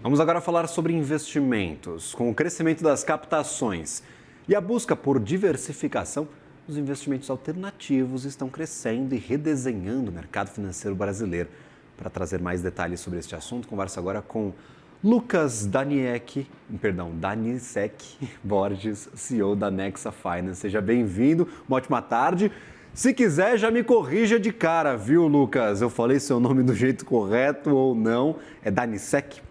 Vamos agora falar sobre investimentos. Com o crescimento das captações e a busca por diversificação, os investimentos alternativos estão crescendo e redesenhando o mercado financeiro brasileiro. Para trazer mais detalhes sobre este assunto, converso agora com Lucas Danisek Borges, CEO da Nexa Finance. Seja bem-vindo, uma ótima tarde. Se quiser, já me corrija de cara, viu, Lucas? Eu falei seu nome do jeito correto ou não? É Danisek?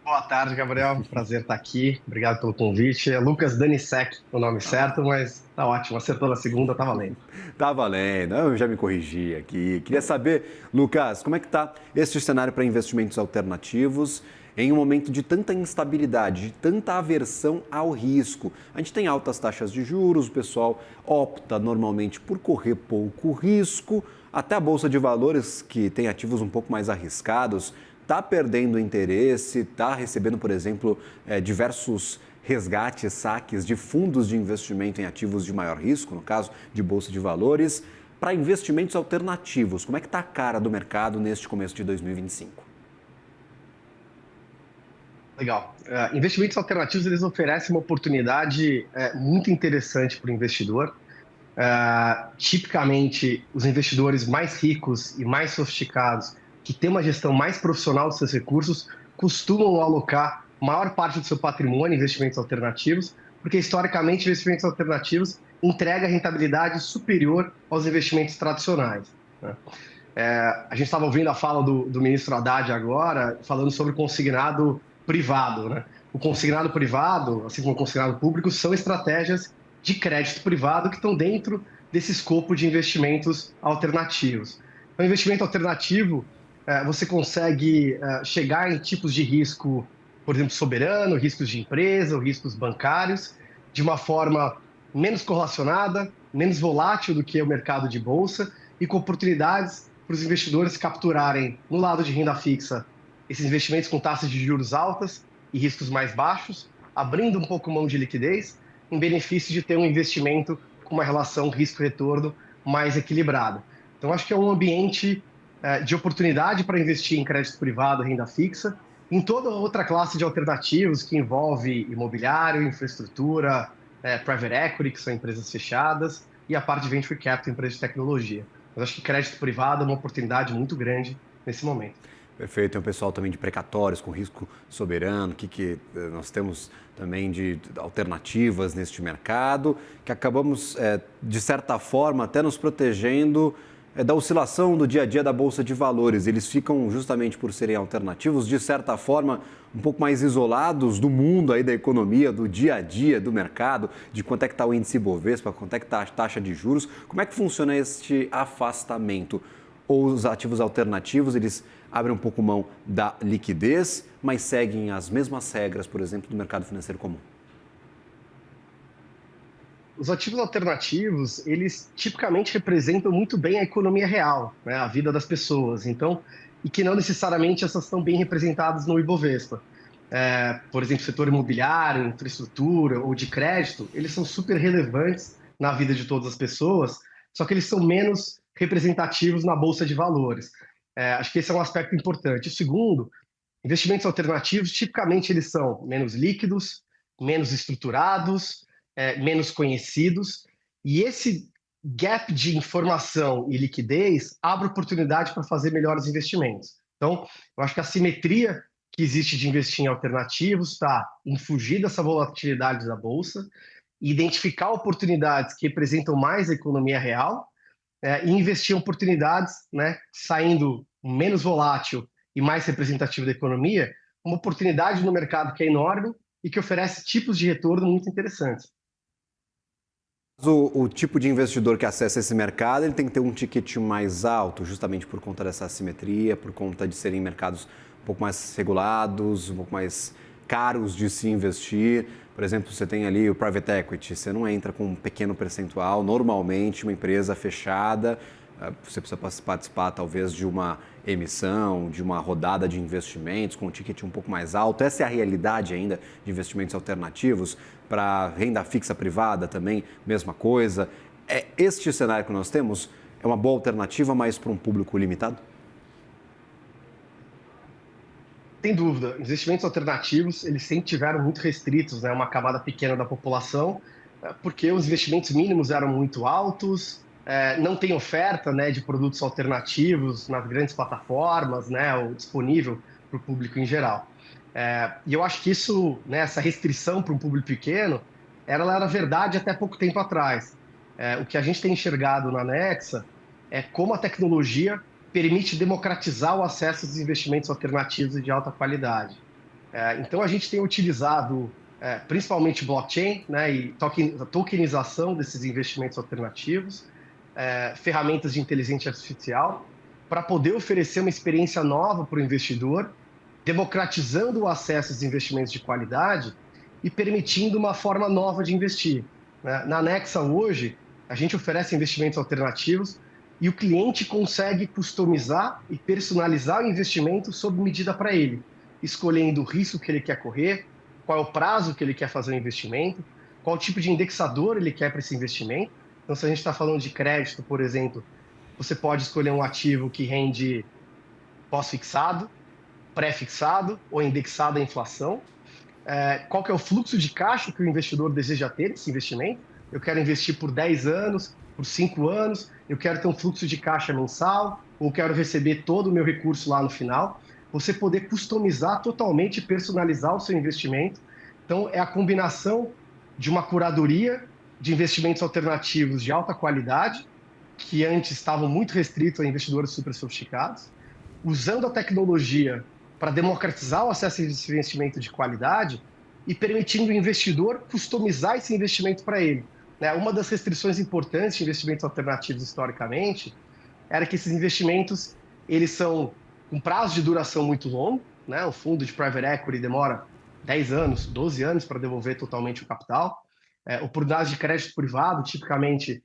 Boa tarde, Gabriel. Prazer estar aqui. Obrigado pelo convite. É Lucas Danisek o nome certo, mas tá ótimo. Acertou na segunda, tá valendo. Tá valendo. Eu já me corrigi aqui. Queria saber, Lucas, como é que tá este cenário para investimentos alternativos em um momento de tanta instabilidade, de tanta aversão ao risco? A gente tem altas taxas de juros, o pessoal opta normalmente por correr pouco risco, até a Bolsa de Valores, que tem ativos um pouco mais arriscados, está perdendo interesse, está recebendo, por exemplo, diversos resgates, saques de fundos de investimento em ativos de maior risco, no caso de Bolsa de Valores, para investimentos alternativos. Como é que está a cara do mercado neste começo de 2025? Legal. Investimentos alternativos, eles oferecem uma oportunidade muito interessante para o investidor. Tipicamente, os investidores mais ricos e mais sofisticados, que têm uma gestão mais profissional dos seus recursos, costumam alocar maior parte do seu patrimônio em investimentos alternativos, porque historicamente investimentos alternativos entregam rentabilidade superior aos investimentos tradicionais, né? A gente estava ouvindo a fala do ministro Haddad agora, falando sobre consignado privado, né? O consignado privado, assim como o consignado público, são estratégias de crédito privado que estão dentro desse escopo de investimentos alternativos. O investimento alternativo, você consegue chegar em tipos de risco, por exemplo, soberano, riscos de empresa, ou riscos bancários, de uma forma menos correlacionada, menos volátil do que o mercado de bolsa e com oportunidades para os investidores capturarem, no lado de renda fixa, esses investimentos com taxas de juros altas e riscos mais baixos, abrindo um pouco mão de liquidez, em benefício de ter um investimento com uma relação risco-retorno mais equilibrada. Então, acho que é um ambiente de oportunidade para investir em crédito privado, renda fixa, em toda outra classe de alternativos que envolve imobiliário, infraestrutura, private equity, que são empresas fechadas, e a parte de venture capital, empresas de tecnologia. Mas acho que crédito privado é uma oportunidade muito grande nesse momento. Perfeito. Tem um pessoal também de precatórios com risco soberano, que nós temos também de alternativas neste mercado, que acabamos, de certa forma, até nos protegendo da oscilação do dia a dia da Bolsa de Valores. Eles ficam, justamente por serem alternativos, de certa forma, um pouco mais isolados do mundo aí da economia, do dia a dia do mercado, de quanto é que está o índice Bovespa, quanto é que está a taxa de juros. Como é que funciona este afastamento? Ou os ativos alternativos, eles abrem um pouco mão da liquidez, mas seguem as mesmas regras, por exemplo, do mercado financeiro comum? Os ativos alternativos, eles tipicamente representam muito bem a economia real, né, a vida das pessoas. Então, e que não necessariamente essas estão bem representadas no Ibovespa. Por exemplo, setor imobiliário, infraestrutura ou de crédito, eles são super relevantes na vida de todas as pessoas, só que eles são menos representativos na Bolsa de Valores. Acho que esse é um aspecto importante. O segundo, investimentos alternativos, tipicamente eles são menos líquidos, menos estruturados, menos conhecidos, e esse gap de informação e liquidez abre oportunidade para fazer melhores investimentos. Então, eu acho que a simetria que existe de investir em alternativos está em fugir dessa volatilidade da Bolsa, identificar oportunidades que representam mais a economia real, e investir em oportunidades, né, saindo menos volátil e mais representativo da economia, uma oportunidade no mercado que é enorme e que oferece tipos de retorno muito interessantes. O tipo de investidor que acessa esse mercado, ele tem que ter um ticket mais alto, justamente por conta dessa assimetria, por conta de serem mercados um pouco mais regulados, um pouco mais caros de se investir. Por exemplo, você tem ali o private equity, você não entra com um pequeno percentual, normalmente uma empresa fechada, você precisa participar talvez de uma emissão, de uma rodada de investimentos com um ticket um pouco mais alto. Essa é a realidade ainda de investimentos alternativos. Para renda fixa privada também, mesma coisa. Este cenário que nós temos é uma boa alternativa, mas para um público limitado? Sem dúvida, investimentos alternativos, eles sempre tiveram muito restritos, né, uma camada pequena da população, porque os investimentos mínimos eram muito altos, não tem oferta, né, de produtos alternativos nas grandes plataformas, né, ou disponível para o público em geral. E eu acho que isso, né, essa restrição para um público pequeno, ela era verdade até pouco tempo atrás. O que a gente tem enxergado na Nexa é como a tecnologia permite democratizar o acesso aos investimentos alternativos e de alta qualidade. Então, a gente tem utilizado principalmente blockchain, né, e a tokenização desses investimentos alternativos, ferramentas de inteligência artificial, para poder oferecer uma experiência nova para o investidor, democratizando o acesso aos investimentos de qualidade e permitindo uma forma nova de investir, né? Na Nexa, hoje, a gente oferece investimentos alternativos e o cliente consegue customizar e personalizar o investimento sob medida para ele, escolhendo o risco que ele quer correr, qual é o prazo que ele quer fazer o investimento, qual tipo de indexador ele quer para esse investimento. Então, se a gente está falando de crédito, por exemplo, você pode escolher um ativo que rende pós-fixado, pré-fixado ou indexado à inflação. Qual que é o fluxo de caixa que o investidor deseja ter nesse investimento? Eu quero investir por 10 anos, por 5 anos, eu quero ter um fluxo de caixa mensal, ou quero receber todo o meu recurso lá no final. Você poder customizar totalmente e personalizar o seu investimento. Então, é a combinação de uma curadoria de investimentos alternativos de alta qualidade, que antes estavam muito restritos a investidores super sofisticados, usando a tecnologia para democratizar o acesso a esse investimento de qualidade e permitindo o investidor customizar esse investimento para ele. Uma das restrições importantes de investimentos alternativos historicamente era que esses investimentos eles são com prazo de duração muito longo, né? O fundo de private equity demora 10 anos, 12 anos para devolver totalmente o capital. Oportunidades de crédito privado, tipicamente,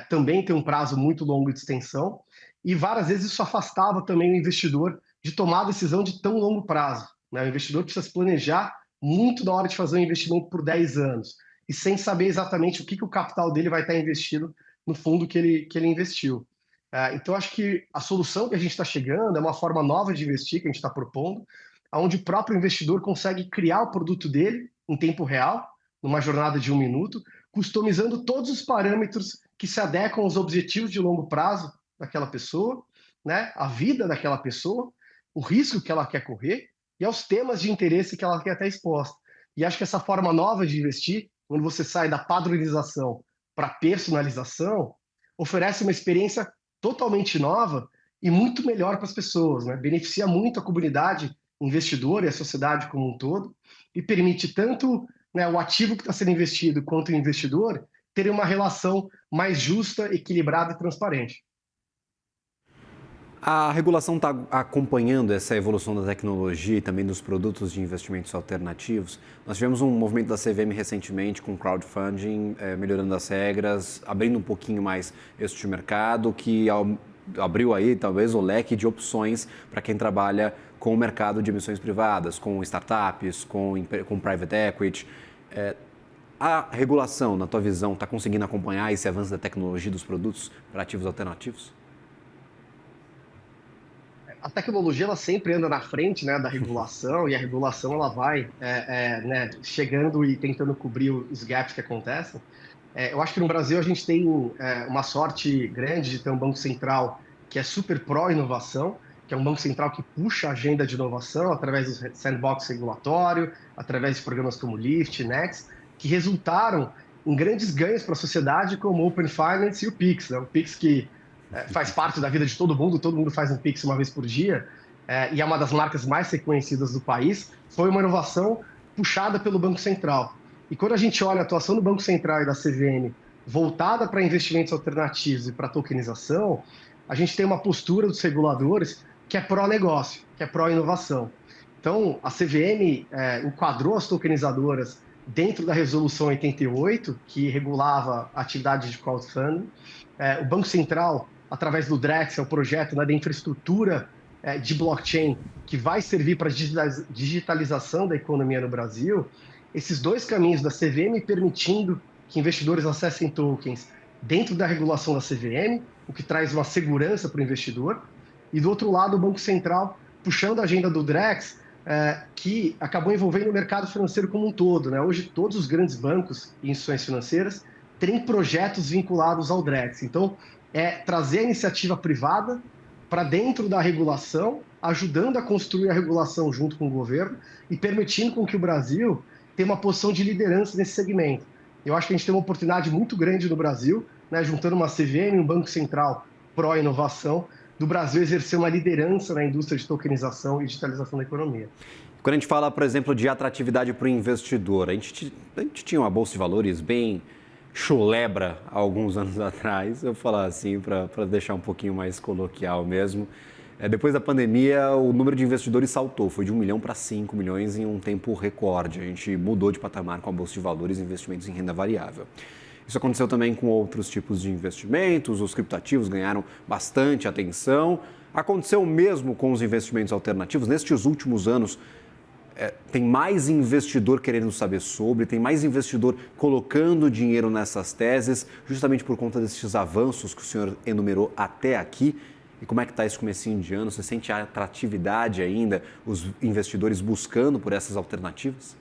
também tem um prazo muito longo de extensão, e várias vezes isso afastava também o investidor de tomar a decisão de tão longo prazo, né? O investidor precisa se planejar muito na hora de fazer um investimento por 10 anos, e sem saber exatamente o que o capital dele vai estar investido no fundo que ele investiu. Então, acho que a solução que a gente está chegando é uma forma nova de investir, que a gente está propondo, onde o próprio investidor consegue criar o produto dele em tempo real, numa jornada de 1 minuto, customizando todos os parâmetros que se adequam aos objetivos de longo prazo daquela pessoa, né? A vida daquela pessoa, o risco que ela quer correr e aos temas de interesse que ela quer estar exposta. E acho que essa forma nova de investir, quando você sai da padronização para personalização, oferece uma experiência totalmente nova e muito melhor para as pessoas, né? Beneficia muito a comunidade investidora e a sociedade como um todo e permite tanto, né, o ativo que está sendo investido quanto o investidor terem uma relação mais justa, equilibrada e transparente. A regulação está acompanhando essa evolução da tecnologia e também dos produtos de investimentos alternativos. Nós tivemos um movimento da CVM recentemente com crowdfunding, melhorando as regras, abrindo um pouquinho mais este mercado, que abriu aí talvez o leque de opções para quem trabalha com o mercado de emissões privadas, com startups, com private equity. A regulação, na tua visão, está conseguindo acompanhar esse avanço da tecnologia dos produtos para ativos alternativos? A tecnologia ela sempre anda na frente, né, da regulação, e a regulação ela vai né, chegando e tentando cobrir os gaps que acontecem. Eu acho que no Brasil a gente tem uma sorte grande de ter um Banco Central que é super pró-inovação, que é um Banco Central que puxa a agenda de inovação através do sandbox regulatório, através de programas como o LIFT, Next, que resultaram em grandes ganhos para a sociedade, como o Open Finance e o Pix, né? O Pix que faz parte da vida de todo mundo faz um Pix uma vez por dia, e é uma das marcas mais reconhecidas do país, foi uma inovação puxada pelo Banco Central. E quando a gente olha a atuação do Banco Central e da CVM voltada para investimentos alternativos e para tokenização, a gente tem uma postura dos reguladores que é pró-negócio, que é pró-inovação. Então, a CVM enquadrou as tokenizadoras dentro da Resolução 88, que regulava a atividade de crowdfunding. O Banco Central, através do DREX, é o projeto, né, de infraestrutura de blockchain que vai servir para a digitalização da economia no Brasil. Esses dois caminhos da CVM permitindo que investidores acessem tokens dentro da regulação da CVM, o que traz uma segurança para o investidor, e do outro lado o Banco Central puxando a agenda do DREX que acabou envolvendo o mercado financeiro como um todo, né? Hoje, todos os grandes bancos e instituições financeiras têm projetos vinculados ao DREX. Então, é trazer a iniciativa privada para dentro da regulação, ajudando a construir a regulação junto com o governo e permitindo com que o Brasil tenha uma posição de liderança nesse segmento. Eu acho que a gente tem uma oportunidade muito grande no Brasil, né, juntando uma CVM e um Banco Central pró-inovação, do Brasil exercer uma liderança na indústria de tokenização e digitalização da economia. Quando a gente fala, por exemplo, de atratividade para o investidor, a gente tinha uma bolsa de valores bem chulebra há alguns anos atrás, eu vou falar assim para deixar um pouquinho mais coloquial mesmo. Depois da pandemia, o número de investidores saltou, foi de 1 milhão para 5 milhões em um tempo recorde. A gente mudou de patamar com a bolsa de valores e investimentos em renda variável. Isso aconteceu também com outros tipos de investimentos, os criptoativos ganharam bastante atenção. Aconteceu o mesmo com os investimentos alternativos. Nestes últimos anos, tem mais investidor querendo saber sobre, tem mais investidor colocando dinheiro nessas teses, justamente por conta desses avanços que o senhor enumerou até aqui. E como é que está esse comecinho de ano? Você sente a atratividade ainda, os investidores buscando por essas alternativas?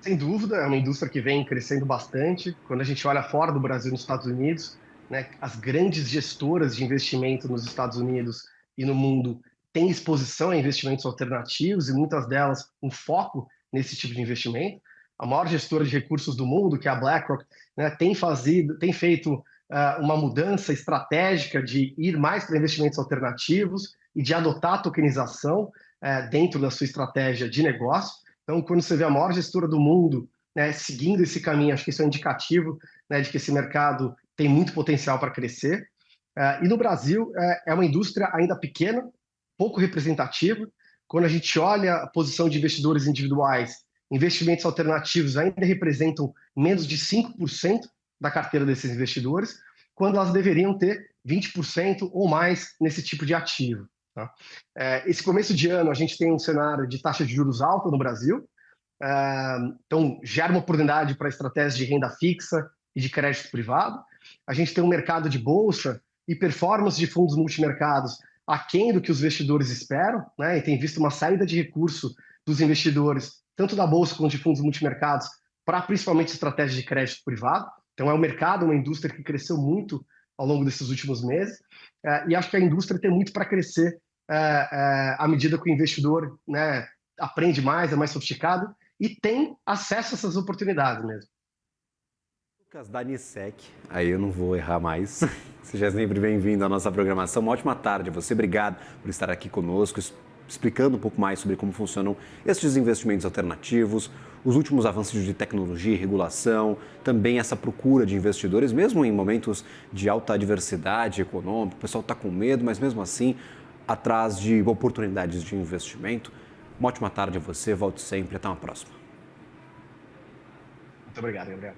Sem dúvida, é uma indústria que vem crescendo bastante. Quando a gente olha fora do Brasil, nos Estados Unidos, né, as grandes gestoras de investimento nos Estados Unidos e no mundo têm exposição a investimentos alternativos e muitas delas um foco nesse tipo de investimento. A maior gestora de recursos do mundo, que é a BlackRock, né, tem feito uma mudança estratégica de ir mais para investimentos alternativos e de adotar a tokenização dentro da sua estratégia de negócio. Então, quando você vê a maior gestora do mundo, né, seguindo esse caminho, acho que isso é um indicativo, né, de que esse mercado tem muito potencial para crescer. E no Brasil, é uma indústria ainda pequena, pouco representativa. Quando a gente olha a posição de investidores individuais, investimentos alternativos ainda representam menos de 5% da carteira desses investidores, quando elas deveriam ter 20% ou mais nesse tipo de ativo. Tá? Esse começo de ano, a gente tem um cenário de taxa de juros alta no Brasil, então gera uma oportunidade para estratégias de renda fixa e de crédito privado. A gente tem um mercado de bolsa e performance de fundos multimercados aquém do que os investidores esperam, né? E tem visto uma saída de recurso dos investidores, tanto da bolsa quanto de fundos multimercados, para principalmente estratégias de crédito privado. Então é um mercado, uma indústria que cresceu muito ao longo desses últimos meses, e acho que a indústria tem muito para crescer à medida que o investidor, né, aprende mais, é mais sofisticado e tem acesso a essas oportunidades mesmo. Lucas da Anisec, aí eu não vou errar mais. Seja sempre bem-vindo à nossa programação. Uma ótima tarde a você. Obrigado por estar aqui conosco, explicando um pouco mais sobre como funcionam estes investimentos alternativos, os últimos avanços de tecnologia e regulação, também essa procura de investidores, mesmo em momentos de alta adversidade econômica. O pessoal está com medo, mas mesmo assim, atrás de oportunidades de investimento. Uma ótima tarde a você. Volte sempre. Até uma próxima. Muito obrigado, Gabriel.